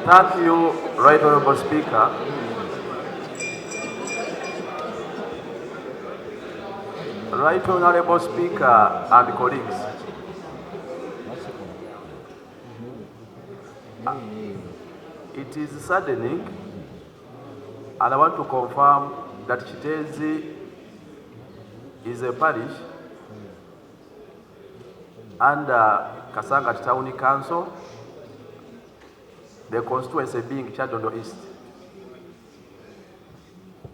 Thank you, Right Honourable Speaker. Right Honourable Speaker and colleagues, it is saddening, and I want to confirm that Kiteezi is a parish under Kasanga Town Council, the constituency being Kyadondo East.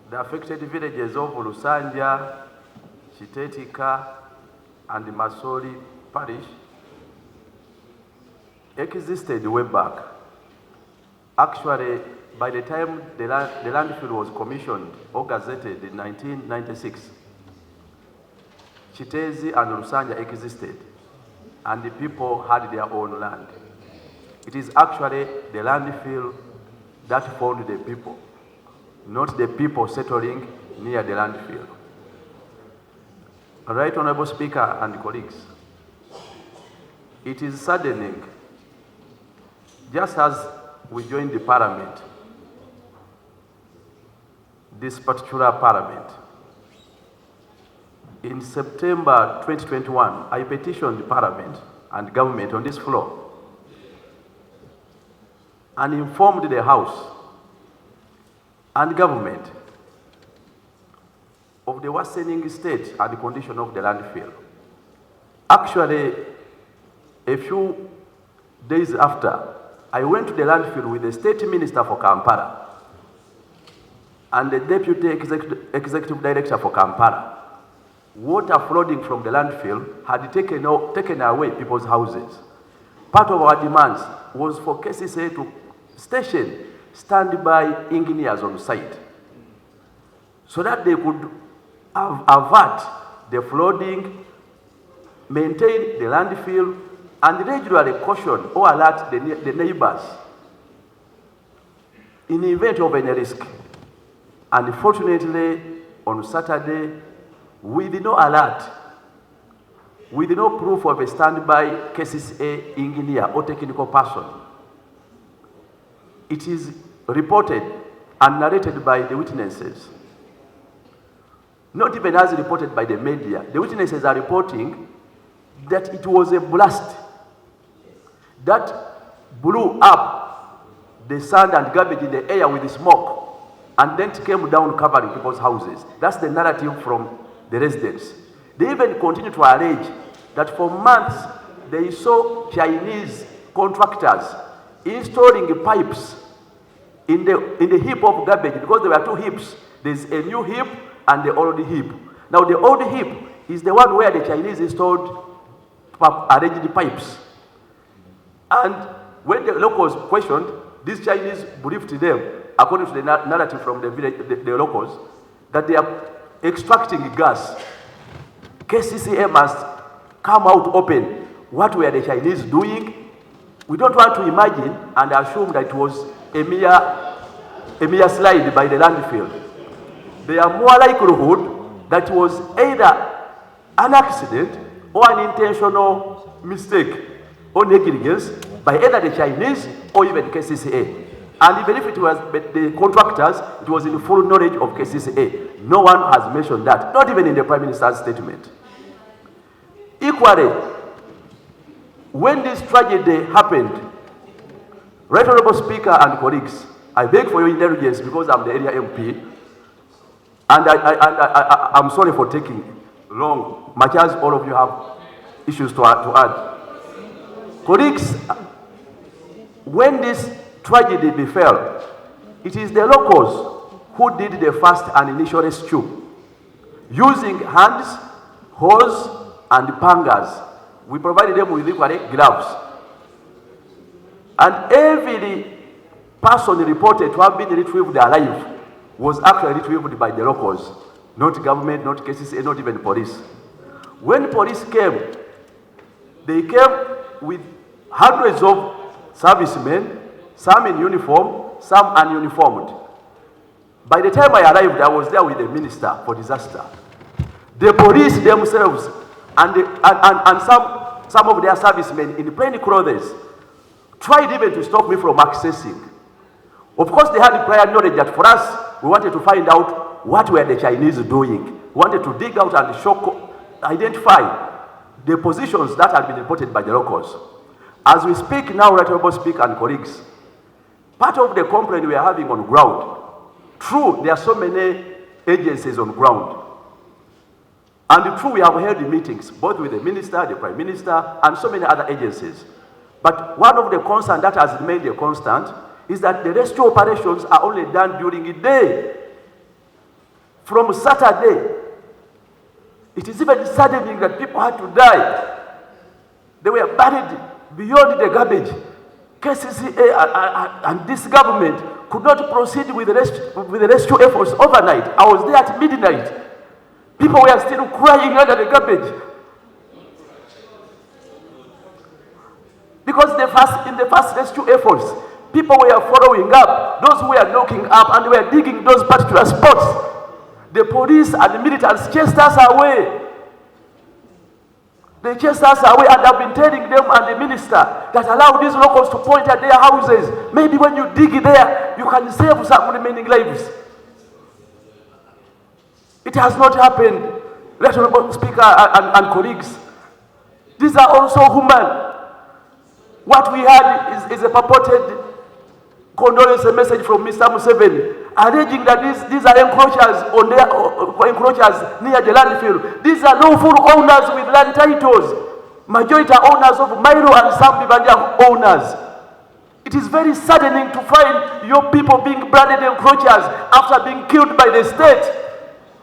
The affected villages of Lusanja, Kiteetika, and Masoli parish existed way back. Actually, by the time the landfill was commissioned or gazetted in 1996, Kiteezi and Lusanja existed, and the people had their own land. It is actually the landfill that formed the people, not the people settling near the landfill. Right Honourable Speaker and colleagues, it is saddening, just as we joined the Parliament, this particular Parliament, in September 2021, I petitioned Parliament and government on this floor and informed the House and government of the worsening state and the condition of the landfill. Actually, a few days after, I went to the landfill with the State Minister for Kampala and the Deputy Executive Director for Kampala. Water flooding from the landfill had taken away people's houses. Part of our demands was for KCCA to station standby engineers on site so that they could avert the flooding, maintain the landfill, and regularly caution or alert the neighbors in the event of any risk. Unfortunately, on Saturday, with no alert, with no proof of a standby KCCA engineer or technical person, it is reported and narrated by the witnesses, not even as reported by the media. The witnesses are reporting that it was a blast that blew up the sand and garbage in the air with the smoke and then it came down covering people's houses. That's the narrative from the residents. They even continue to allege that for months they saw Chinese contractors installing pipes in the heap of garbage, because there were two heaps. There's a new heap and the old heap. Now the old heap is the one where the Chinese installed arranged pipes. And when the locals questioned, these Chinese believed them, according to the narrative from the village, the locals, that they are extracting gas. KCCA must come out open. What were the Chinese doing? We don't want to imagine and assume that it was a mere slide by the landfill. There are more likelihood that it was either an accident or an intentional mistake or negligence by either the Chinese or even KCCA. And even if it was the contractors, it was in full knowledge of KCCA. No one has mentioned that, not even in the Prime Minister's statement. Equally, when this tragedy happened, Right Honourable Speaker and colleagues, I beg for your indulgence because I'm the area MP, and I'm sorry for taking long, much as all of you have issues to add. Colleagues, when this tragedy befell, it is the locals who did the first and initial rescue. Using hands, hose, and pangas, we provided them with equally gloves. And every person reported to have been retrieved alive was actually retrieved by the locals, not government, not KCCA, not even police. When police came, they came with hundreds of servicemen, some in uniform, some ununiformed. By the time I arrived, I was there with the Minister for Disaster. The police themselves and some of their servicemen in plain clothes tried even to stop me from accessing. Of course, they had prior knowledge that for us, we wanted to find out what were the Chinese doing. We wanted to dig out and identify the positions that had been reported by the locals. As we speak now, Right Honorable Speaker and colleagues, part of the complaint we are having on ground, true, there are so many agencies on ground. And true, we have held meetings, both with the Minister, the Prime Minister, and so many other agencies. But one of the concerns that has remained a constant is that the rescue operations are only done during the day. From Saturday, it is even saddening that people had to die. They were buried beyond the garbage. KCCA and this government could not proceed with the rescue efforts overnight. I was there at midnight. People were still crying under the garbage. Because in the first rescue efforts, people were following up, those who were knocking up and were digging those particular spots. The police and the military chased us away. They chased us away, and I've been telling them and the minister that allow these locals to point at their houses. Maybe when you dig there, you can save some remaining lives. It has not happened. Right Honorable Speaker and colleagues, these are also human. What we had is a purported condolence message from Mr. Museveni, alleging that these are encroachers encroachers near the landfill. These are lawful owners with land titles. Majority are owners of Mairo and some Bibanja owners. It is very saddening to find your people being branded encroachers after being killed by the state.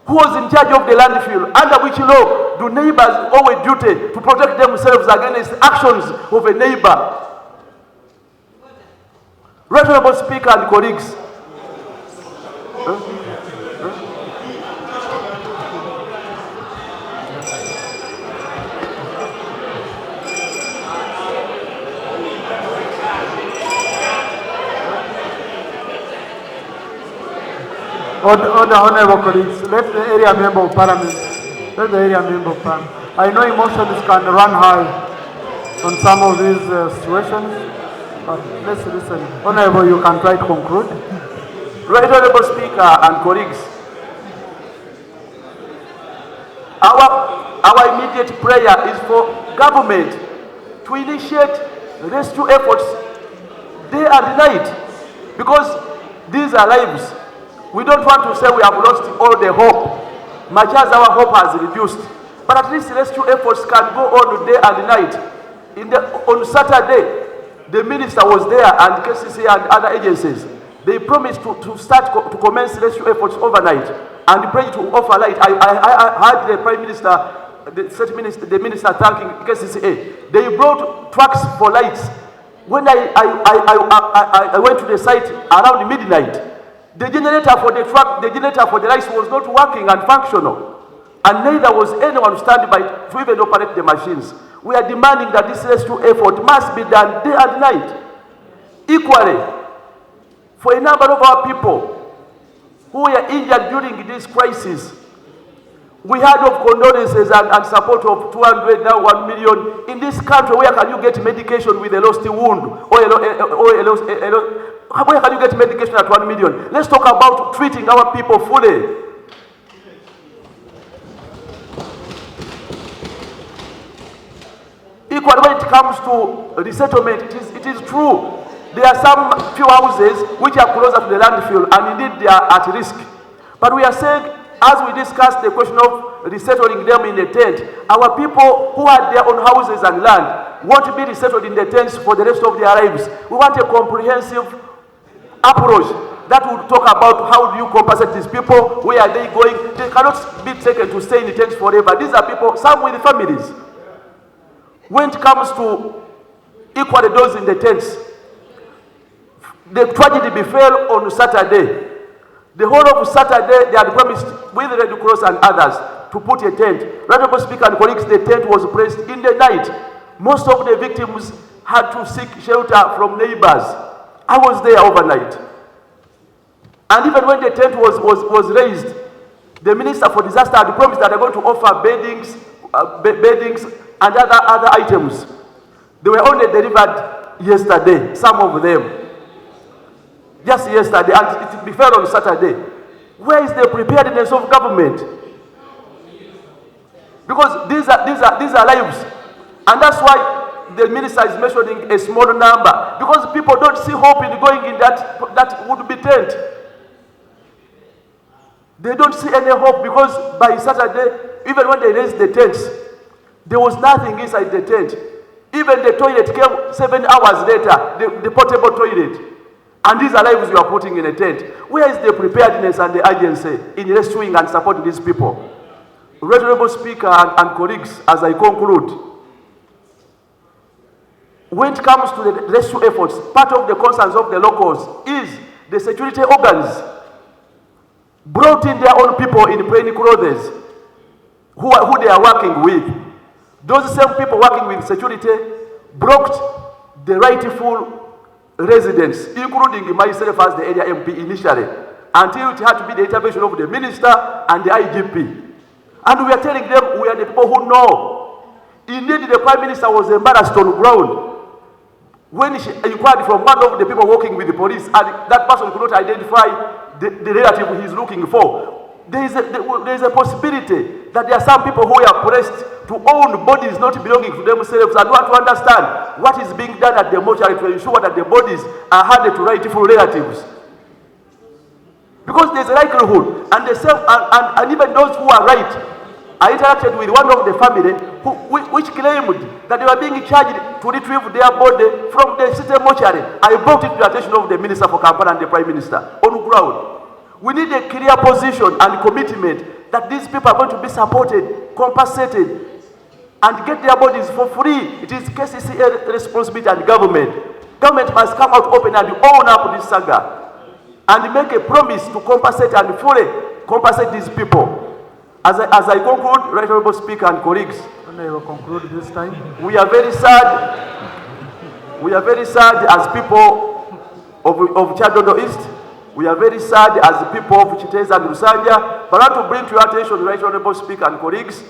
Who was in charge of the landfill? Under which law do neighbors owe a duty to protect themselves against actions of a neighbor? Right Honorable Speaker and colleagues, Honorable colleagues, let the area member of parliament, I know emotions can run high on some of these situations, but let's listen. Honorable, you can try to conclude. Right Honorable Speaker and colleagues, our immediate prayer is for government to initiate rescue efforts day and night, because these are lives. We don't want to say we have lost all the hope, much as our hope has reduced. But at least rescue efforts can go on day and night. On Saturday, the minister was there and KCC and other agencies. They promised to commence rescue efforts overnight and pray to offer light. I heard the Prime Minister, the minister thanking KCCA. They brought trucks for lights. When I went to the site around midnight, the generator for the lights was not working and functional, and neither was anyone standing by to even operate the machines. We are demanding that this rescue effort must be done day and night. Equally, for a number of our people who were injured during this crisis, we heard of condolences and support of 200, now 1 million. In this country, where can you get medication with a lost wound where can you get medication at 1 million? Let's talk about treating our people fully. Equally, when it comes to resettlement, it is true. There are some few houses which are closer to the landfill, and indeed they are at risk. But we are saying, as we discussed the question of resettling them in the tent, our people who had their own houses and land want to be resettled in the tents for the rest of their lives. We want a comprehensive approach that would talk about how do you compensate these people, where are they going. They cannot be taken to stay in the tents forever. These are people, some with families. When it comes to equally those in the tents, the tragedy befell on Saturday. The whole of Saturday, they had promised with the Red Cross and others to put a tent. Honorable Speaker and colleagues, the tent was placed in the night. Most of the victims had to seek shelter from neighbors. I was there overnight. And even when the tent was raised, the Minister for Disaster had promised that they're going to offer beddings and other items. They were only delivered yesterday, some of them. just yesterday, and it befell on Saturday. Where is the preparedness of government? Because these are lives, and that's why the minister is mentioning a small number, because people don't see hope in going in that would be tent. They don't see any hope, because by Saturday, even when they raised the tents, there was nothing inside the tent. Even the toilet came 7 hours later, the portable toilet. And these are lives you are putting in a tent. Where is the preparedness and the urgency in rescuing and supporting these people? Honorable Speaker and colleagues, as I conclude, when it comes to the rescue efforts, part of the concerns of the locals is the security organs brought in their own people in plain clothes who they are working with. Those same people working with security blocked the rightful residents, including myself as the area MP initially, until it had to be the intervention of the minister and the IGP. And we are telling them we are the people who know. Indeed, the Prime Minister was embarrassed on ground when she inquired from one of the people working with the police, and that person could not identify the relative he is looking for. There is a possibility that there are some people who are pressed to own bodies not belonging to themselves and want to understand what is being done at the mortuary to ensure that the bodies are handed to rightful relatives. Because there is a likelihood, and even those who are right, I interacted with one of the family which claimed that they were being charged to retrieve their body from the city mortuary. I brought it to the attention of the Minister for Kampala and the Prime Minister on ground. We need a clear position and commitment that these people are going to be supported, compensated, and get their bodies for free. It is KCCA responsibility and government. Government must come out open and own up this saga and make a promise to compensate and fully compensate these people. As I conclude, Right Honorable Speaker and colleagues, I will conclude this time. We are very sad. We are very sad as people of Chadondo East. We are very sad as the people of Kiteezi and Lusanja. But I want to bring to your attention, Right Honorable Speaker and colleagues,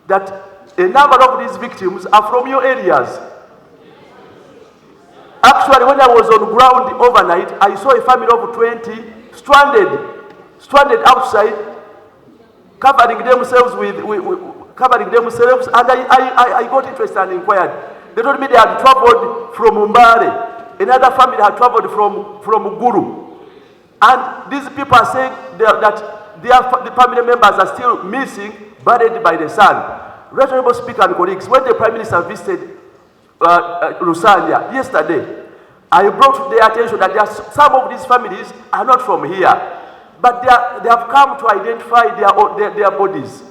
that a number of these victims are from your areas. Actually, when I was on ground overnight, I saw a family of 20 stranded outside, covering themselves and I got interested and inquired. They told me they had traveled from Mbale. Another family had traveled from Guru. And these people are saying that the family members are still missing, buried by the sun. Right Honorable Speaker and colleagues, when the Prime Minister visited Lusanja yesterday, I brought to their attention that some of these families are not from here, but they have come to identify their bodies.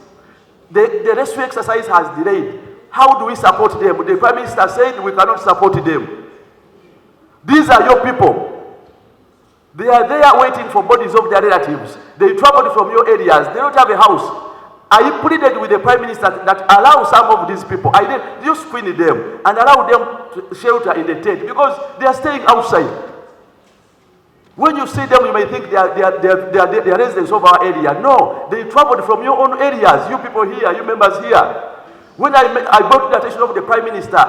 The rescue exercise has delayed. How do we support them? The Prime Minister said we cannot support them. These are your people. They are there waiting for bodies of their relatives. They traveled from your areas. They don't have a house. I pleaded with the Prime Minister that allow some of these people, you screen them and allow them to shelter in the tent because they are staying outside. When you see them, you may think they are residents of our area. No, they traveled from your own areas. You people here, you members here. When I brought the attention of the Prime Minister.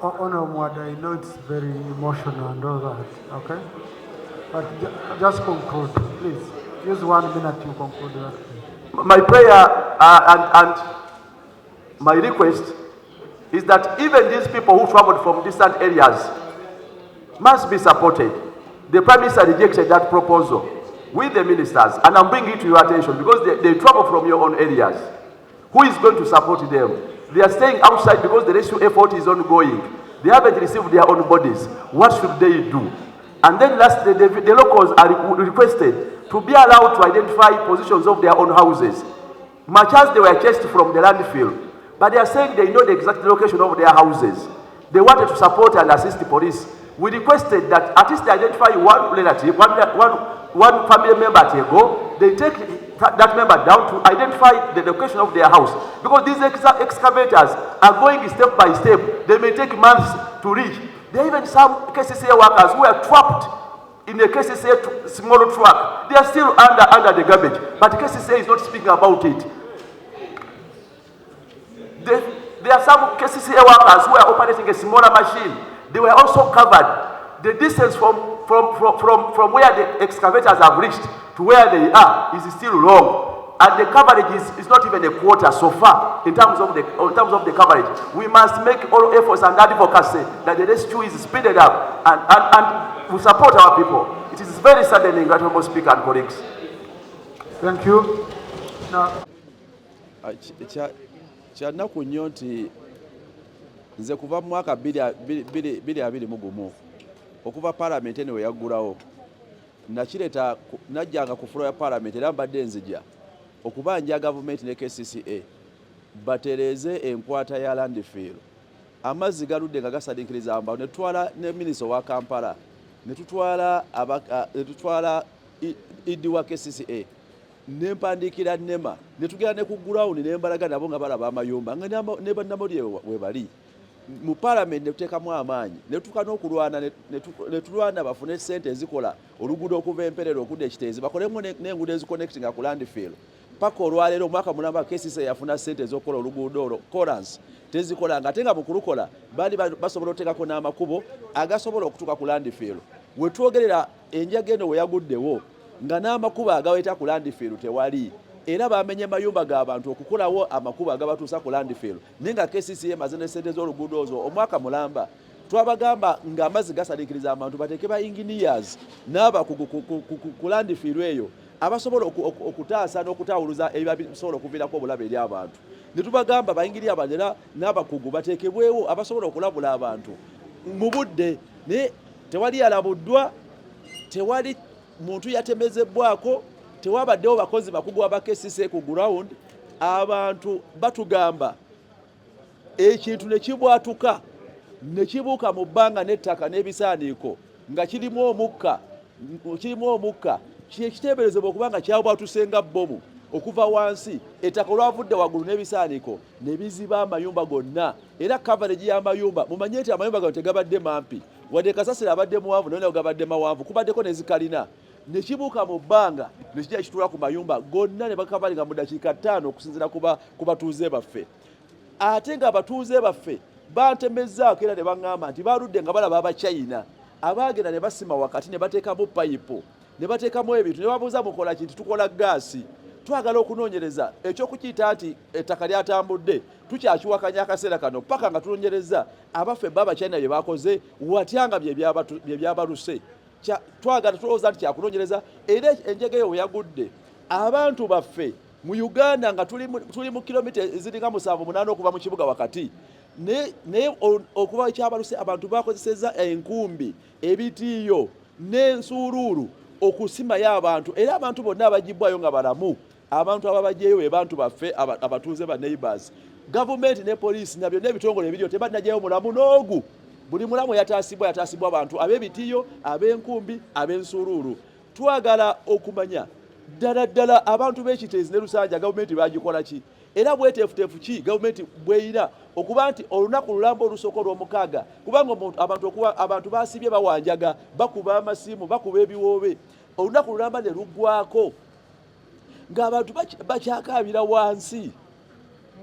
Honorable Muwadda, I know it's very emotional and all that, okay? But just conclude, please. Use 1 minute to conclude that. My prayer and my request is that even these people who traveled from distant areas must be supported. The Prime Minister rejected that proposal with the ministers, and I'm bringing it to your attention because they travel from your own areas. Who is going to support them? They are staying outside because the rescue effort is ongoing. They haven't received their own bodies. What should they do? And then lastly, the locals are requested to be allowed to identify positions of their own houses. Much as they were chased from the landfill, but they are saying they know the exact location of their houses. They wanted to support and assist the police. We requested that at least they identify one relative, one family member at a go. They take that member down to identify the location of their house. Because these excavators are going step by step. They may take months to reach. There are even some KCCA workers who are trapped in a KCCA small truck. They are still under the garbage. But KCCA is not speaking about it. There are some KCCA workers who are operating a smaller machine. they were also covered. The distance from where the excavators have reached to where they are is still long, and the coverage is not even a quarter so far in terms of the coverage. We must make all efforts and advocacy that the rescue is speeded up, and we support our people. It is very saddening, Honorable Speaker and colleagues. Thank you. Now, kyannaku nnyo nti nze kuva mu mwaka 2021 okuva palamenti eno we yaggulawo nakireta najjanga ku fulo ya palamenti era mbadde nzija okubanja gavumenti ne KCCA batereeze enkwata ya landfill. Amazzi galudde nga gasadiikiriza amba ne tutwala ne minisita wa Kampala ne tutwala idi wa KCCA ne mpandiikira NEMA ne tugenda ne ku ground ne mbalaga nabo nga balaba amayumba nga ne bannamawulire we bali mu palamenti ne tuteekamu amaanyi ne tutuuka n'okulwana ne tulwana bafune ssente ezikola oluguudo okuva Emperero okudda Kiteezi bakolemu n'enguudo eziconnectinga ku landfill. Paka olwaleero omwaka mulamba KCCA yafuna ssente ez'okukola oluguudo olwo chorus tezikola nga ate nga mu kulukola baali basobola oteekako n'amakubo agasobola okutuuka ku landfill. We twogerera enjaga eno we yaguddewo nga n'amakubo agaweta ku landfill tewali, era bamenye mayumba g'abantu okukolawo amakubo agabatuusa ku landfill. Nenga KCCA emaze ne ssente z'oluguudo ozo omwaka mulamba twabagamba ng'amazzi gasaliikiriza abantu bateeke ba engineers n'abakugu ku landfill eyo abasobola okutaasa n'okutawuluza ebiba bisobola okuviirako obulabe eri abantu. Ne tubagamba bayingirira abanera n'abakugu bateekebwewo abasobola okulabula abantu mu budde, naye tewali yalabuddwa, tewali muntu yatemezebwako, tewabaddewo bakozi bakugu aba KCCA ku ground. Abantu batugamba ekintu ne kibwatuka ne kibuuka mu bbanga n'ettaka n'ebisaaniiko nga kirimu omukka kiteeberezebwa okubanga kyabwatusenga bbomu okuva wansi, ettaka olwavudde waggulu n'ebisaaniiko ne biziba amayumba gonna. Era coverage y'amayumba mumanye nti amayumba gano tegabadde mampi wadde kasasiro abadde muwanvu naye gabadde mawanvu, kubaddeko n'ezikalina. Ne kibuuka mu bbanga ne kijja kitula ku mayumba gonna ne bakavalinga mu dakiika 5 okusinziira ku batuuze baffe. Ate nga abatuuze baffe bantemezzaako era ne baŋŋamba nti baludde nga balaba Abachina abaagenda ne basima wakati ne bateekamu payipu ne bateekamu ebintu ne babuuza mukola kintu tukola gaasi. Twagala okunoonyereza ekyokukiyita nti ettaka lyatambudde tukyakiwakanya akaseera kano paka nga tunoonyereza abaffe b'Abachina bye bakoze watyanga bye byabaluse. Twagala tulowooza nti kyakunoonyereza era enjega eyo we yagudde abantu baffe mu Uganda nga tuli mu kilomita eziringa 7-8 okuva mu kibuga wakati, naye okuba ekyabaluse abantu bakozeseza enkumbi, ebitiiyo n'ensuuluulu okusimayo abantu, era abantu bonna abagibbwayo nga balamu. Abantu ababajjeyo be bantu baffe abatuuze ba neighbors. Gavumenti ne poliisi nabyo n'ebitongole ebiryo tebannajjayo mulamu n'ogu. Buli mulamu yataasibwa abantu ab'ebitiiyo, ab'enkumbi, ab'ensuuluulu. Twagala okumanya ddala abantu b'Ekiteezi ne Lusanja gavumenti bagikola ki, era bweteefuteefu ki gavumenti bweyina okuba nti olunaku lulambo olusooka olw'omukaaga, kubanga abantu basibye bawanjaga, bakuba amasimu, bakuba ebiwoobe, olunaku lulamba ne luggwako ng'abantu bakyakaabira wansi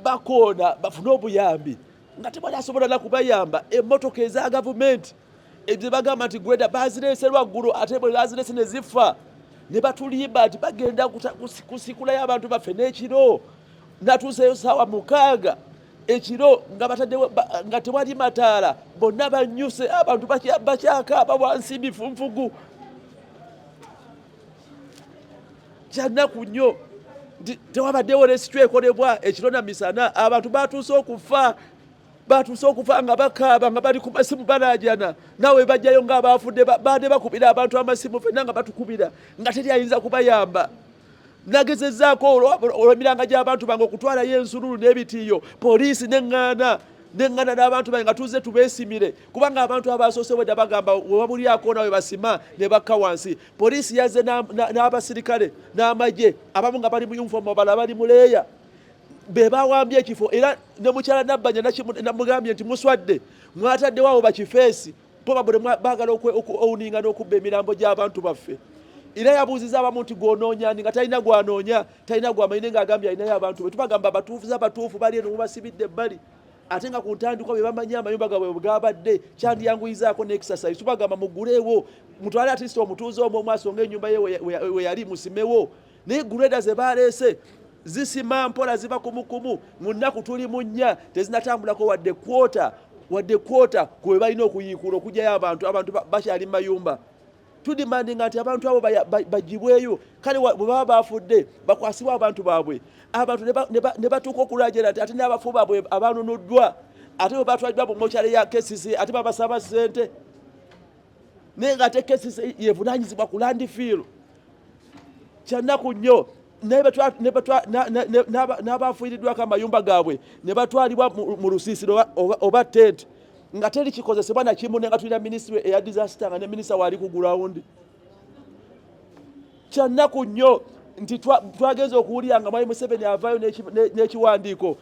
bakoona bafune obuyambi nga tebali asobola na kubayamba. Emmotoka eza gavumenti ebyo bagamba nti greda bazireese lwaggulu ate bwe bazireese ne zifa ne batulimba nti bagenda kusikulayo abantu baffe n'ekiro. Natuuseyo ssaawa 6 ekiro nga tewali mataala, bonna bannyuse, abantu bakyakaaba wansi bifunfugu. Kyannaku nnyo tewabaddewo resityu ekolebwa ekiro na misana. Abantu batuuse okufa nga bakaaba nga bali ku masimu balaajana, nawe bajjayo ng'abaafudde baade bakubira abantu amasimu fenna nga batukubira nga teri ayinza kubayamba. Nagezezzaako olw'emiranga gy'abantu bange okutwalayo ensululu n'ebitiiyo, poliisi neŋŋaana n'abantu bange nga tuze tubeesimire, kubanga abantu abasoose wedda bagamba webabulyako nawe basima ne bakka wansi. Poliisi yazze n'abasirikale n'amagye abamu nga bali mu yunifoomu abalala bali mu leeya be bawambye ekifo. Era ne mukyala Nabbanja namugambye nti muswadde mwataddewo abo bakifeesi probably baagala owuninga n'okubba emirambo gy'abantu baffe. Era yabuuziza abamu nti gw'onoonya nga talina gw'anoonya, talina gw'amanyi ng'agambye alinayo abantu be. Tubagamba abatuufu bali eno mubasibidde ebbali. ate nga ku ntandikwa bwe bamanyi amayumba gaabwe bwe gabadde kyandyanguyizaako ne exercise tubagamba muguleewo mutwale atisita omutuuze omwo omwaso ng'ennyumba ye we yali musimewo naye gureda ze baleese zisima mpola ziba kumukumu mu nnaku tuli mu nnya tezinatambulako wadde kwota kwe balina okuyiikula okugyayo abantu bakyali mu mayumba tudimandinga nti abantu abo bagibweyo kale bwe baba bafudde bakwasibwa abantu baabwe abantu ne batuuka okulagera nti ate n'abafu baabwe abanunuddwa ate bwe batwaliddwa mu mokyale ya Kiteezi ate babasaba ssente naye ng'ate Kiteezi yevunaanyizibwa ku landfill kyannaku nnyo n'abafiiriddwako amayumba gaabwe ne batwalibwa mu lusiisiro oba tent nga teri kikozesebwa na kimu ne nga tulina minisitule eya disaster nga ne minisita waali ku ground kyannaku nnyo nti twagenze okuwulira nga Mwami Museveni avaayo n'ekiwandiiko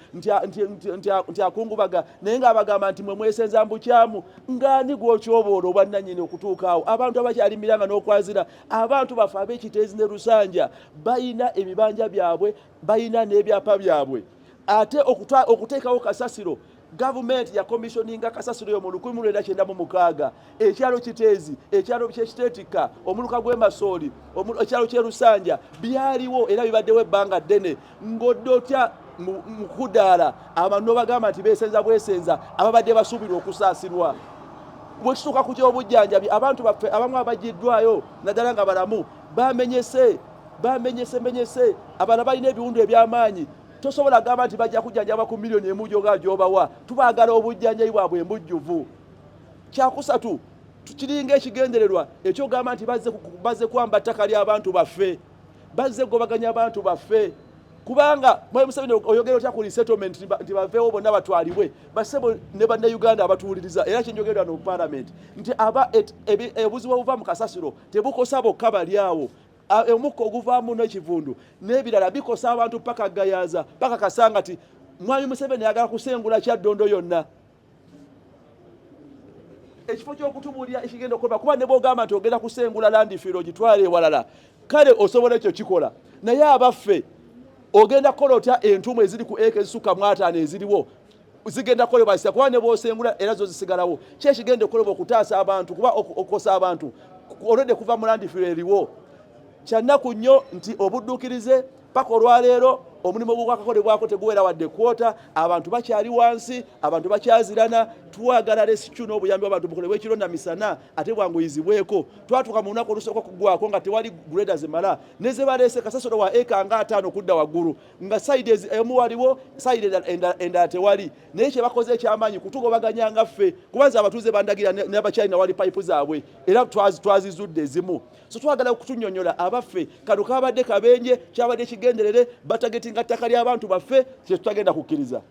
nti akungubaga naye ng'abagamba nti mwe mwesenza mbukyamu ng'ani gw'okyoboola obwannannyini okutuuka awo abantu abakyali miranga n'okwazira abantu baffe ab'Ekiteezi ne Lusanja bayina ebibanja byabwe bayina n'ebyapa byabwe ate okuteekawo kasasiro gavumenti yakomisyoninga kasasiro yo mu 1996 ekyalo Kiteezi ekyalo ky'Ekiteetika omuluka gw'Emasooli ekyalo ky'e Lusanja byaliwo era bibaddewo ebbanga ddene ng'odde otya mu kudaala abantu n'obagamba nti beesenza bwesenza ababadde basuubirwa okusaasirwa bwe kituuka ku ky'obujjanjabi abantu baffe abamu abagiddwayo naddala nga balamu bamenyese abana balina ebiwundu eby'amaanyi tosobola gamba nti bajja kujjanjaba ku miliyoni emu gy'obawa tubaagala obujjanjabi bwabwe embujjuvu kyakusatu kiringa ekigendererwa ekyogamba nti bazze kwamba ttaka ly'abantu baffe bazze gobaganya abantu baffe kubanga Mwami Museveni oyogera otya ku resettlement nti baveewo bonna batwalibwe bassebo ne bannayuganda abatuwuliriza era kyenjogerwa no parliament nti obuzibu obuva mu kasasiro tebukosa bokka bali awo omukka oguvaamu n'ekivundu n'ebirala bikosa abantu paka gayaza paka kasanga ti Mwami Museveni ayagala kusengula Kyaddondo yonna ekifo ky'okutubuulira ekigenda okukola kuba ne bw'ogamba nti ogenda kusengula landfill ogitwale ewalala kale osobola ekyo kikola naye abaffe ogenda kukola otya entumu eziri ku eka ezisukka mu 5 eziriwo zigenda kukolebwa sisa kuba ne bw'osengula era zo zisigalawo ki ekigenda okukolebwa okutaasa abantu kuba okukosa abantu olwedde kuva mu landfill eriwo kyannaku nnyo nti obudduukirize paka olwaleero omulimu gwakakolebwako teguwera wadde kwota abantu bakyali wansi abantu bakyazirana twagala rescue n'obuyambi bw'abantu bukolebwe ekiro na misana ate bwanguyizibweko twatuuka mu lunaku olusooka okugwako nga tewali graders mala ne ze baleese kasasiro wa eka nga 5 okudda waggulu nga side emu waliwo side endala tewali naye kye bakoze ekyamaanyi kutugobaganya nga ffe kubanza abatuuze bandagira n'abakyalina wali payipu zaabwe era twazizudde ezimu so twagala okutunnyonnyola abaffe kano kabadde kabenje kyabadde kigenderere batagetinga ttaka ly'abantu baffe kye tutagenda kukkiriza